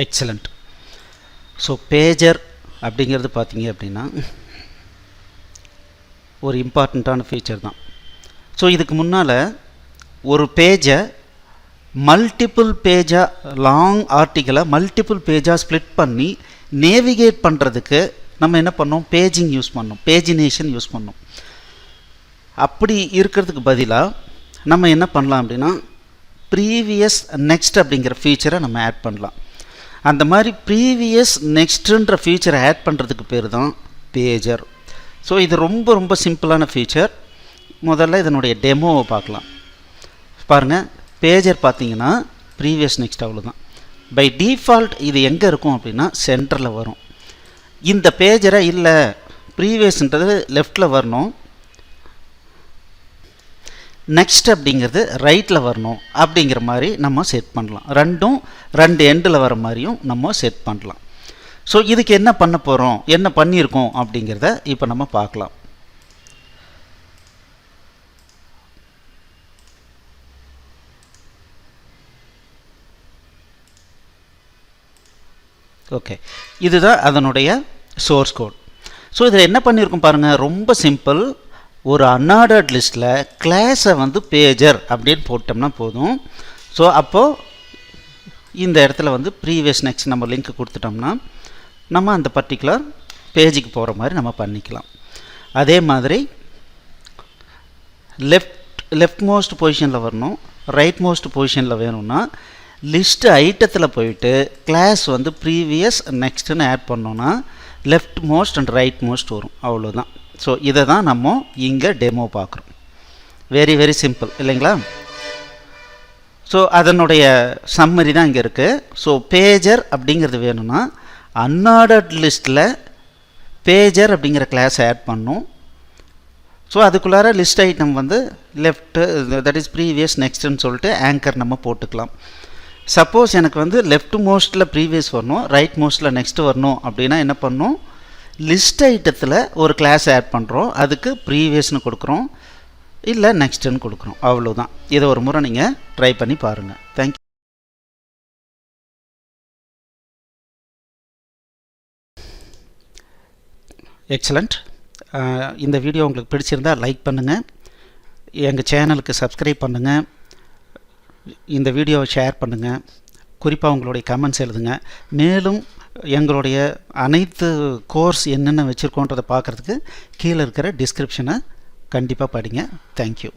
Excellent. So pager அப்படிங்கிறது பார்த்தீங்க அப்படின்னா ஒரு இம்பார்ட்டண்ட்டான ஃபீச்சர் தான். ஸோ இதுக்கு முன்னால் ஒரு பேஜை மல்டிபிள் பேஜாக லாங் ஆர்டிக்கலை மல்டிபிள் பேஜாக ஸ்ப்ளிட் பண்ணி நேவிகேட் பண்ணுறதுக்கு நம்ம என்ன பண்ணோம், பேஜிங் யூஸ் பண்ணோம், பேஜினேஷன் யூஸ் பண்ணோம். அப்படி இருக்கிறதுக்கு பதிலாக நம்ம என்ன பண்ணலாம் அப்படின்னா ப்ரீவியஸ் நெக்ஸ்ட் அப்படிங்கிற ஃபீச்சரை நம்ம ஆட் பண்ணலாம். அந்த மாதிரி ப்ரீவியஸ் நெக்ஸ்ட்டுன்ற ஃபீச்சரை ஆட் பண்ணுறதுக்கு பேர் தான் பேஜர். ஸோ இது ரொம்ப ரொம்ப சிம்பிளான ஃபீச்சர். முதல்ல இதனுடைய டெமோவை பார்க்கலாம். பாருங்கள், பேஜர் பார்த்தீங்கன்னா ப்ரீவியஸ் நெக்ஸ்ட் அவ்வளோதான். பை டிஃபால்ட் இது எங்கே இருக்கும் அப்படின்னா சென்டரில் வரும். இந்த பேஜரை இல்லை ப்ரீவியஸ்ன்றது லெஃப்டில் வரணும், நெக்ஸ்ட் அப்படிங்கிறது ரைட்டில் வரணும் அப்படிங்கிற மாதிரி நம்ம செட் பண்ணலாம். ரெண்டு எண்டில் வர மாதிரியும் நம்ம செட் பண்ணலாம். ஸோ இதுக்கு என்ன பண்ண போகிறோம், என்ன பண்ணியிருக்கோம் அப்படிங்கிறத இப்போ நம்ம பார்க்கலாம். ஓகே, இதுதான் அதனுடைய சோர்ஸ் கோட். ஸோ இதில் என்ன பண்ணியிருக்கோம் பாருங்கள், ரொம்ப சிம்பிள். ஒரு அன்ஆர்டர்ட் லிஸ்ட்டில் கிளாஸை வந்து பேஜர் அப்படின்னு போட்டோம்னா போதும். ஸோ அப்போது இந்த இடத்துல வந்து ப்ரீவியஸ் நெக்ஸ்ட் நம்ம லிங்க் கொடுத்துட்டோம்னா நம்ம அந்த பர்டிகுலர் பேஜுக்கு போகிற மாதிரி நம்ம பண்ணிக்கலாம். அதே மாதிரி லெஃப்ட் மோஸ்ட் பொசிஷனில் வரணும், ரைட் மோஸ்ட் பொசிஷனில் வேணும்னா லிஸ்ட்டு ஐட்டத்தில் போயிட்டு கிளாஸ் வந்து ப்ரீவியஸ் நெக்ஸ்ட்டுன்னு ஆட் பண்ணோன்னா left most and right most வரும். அவ்வளோதான். ஸோ இதை தான் நம்ம இங்கே டெமோ பார்க்குறோம். வெரி வெரி சிம்பிள் இல்லைங்களா? ஸோ அதனுடைய சம்மரி தான் இங்கே இருக்குது. ஸோ பேஜர் அப்படிங்கிறது வேணும்னா அன்ஆர்டர்ட் லிஸ்ட்டில் பேஜர் அப்படிங்கிற கிளாஸ் ஆட் பண்ணும். ஸோ அதுக்குள்ளார லிஸ்ட் ஐட்டம் வந்து லெஃப்ட்டு தட் இஸ் ப்ரீவியஸ் நெக்ஸ்ட்டுன்னு சொல்லிட்டு ஆங்கர் நம்ம போட்டுக்கலாம். சப்போஸ் எனக்கு வந்து லெஃப்ட் மோஸ்ட்டில் ப்ரீவியஸ் வரணும், ரைட் மோஸ்ட்டில் நெக்ஸ்ட்டு வரணும் அப்படின்னா என்ன பண்ணணும், லிஸ்ட் ஐட்டத்தில் ஒரு கிளாஸ் ஆட் பண்ணுறோம், அதுக்கு ப்ரீவியஸ்னு கொடுக்குறோம், இல்லை நெக்ஸ்ட்டுன்னு கொடுக்குறோம். அவ்வளோதான். இதை ஒரு முறை நீங்கள் ட்ரை பண்ணி பாருங்கள். தேங்க்யூ. எக்ஸலண்ட். இந்த வீடியோ உங்களுக்கு பிடிச்சிருந்தால் லைக் பண்ணுங்கள், எங்கள் சேனலுக்கு சப்ஸ்கிரைப் பண்ணுங்கள், இந்த வீடியோவை ஷேர் பண்ணுங்கள், குறிப்பாக உங்களுடைய கமெண்ட்ஸ் எழுதுங்க. மேலும் எங்களுடைய அனைத்து கோர்ஸ் என்னென்ன வச்சுருக்கோன்றதை பார்க்குறதுக்கு கீழே இருக்கிற டிஸ்கிரிப்ஷனை கண்டிப்பாக படிங்க. தேங்க்யூ.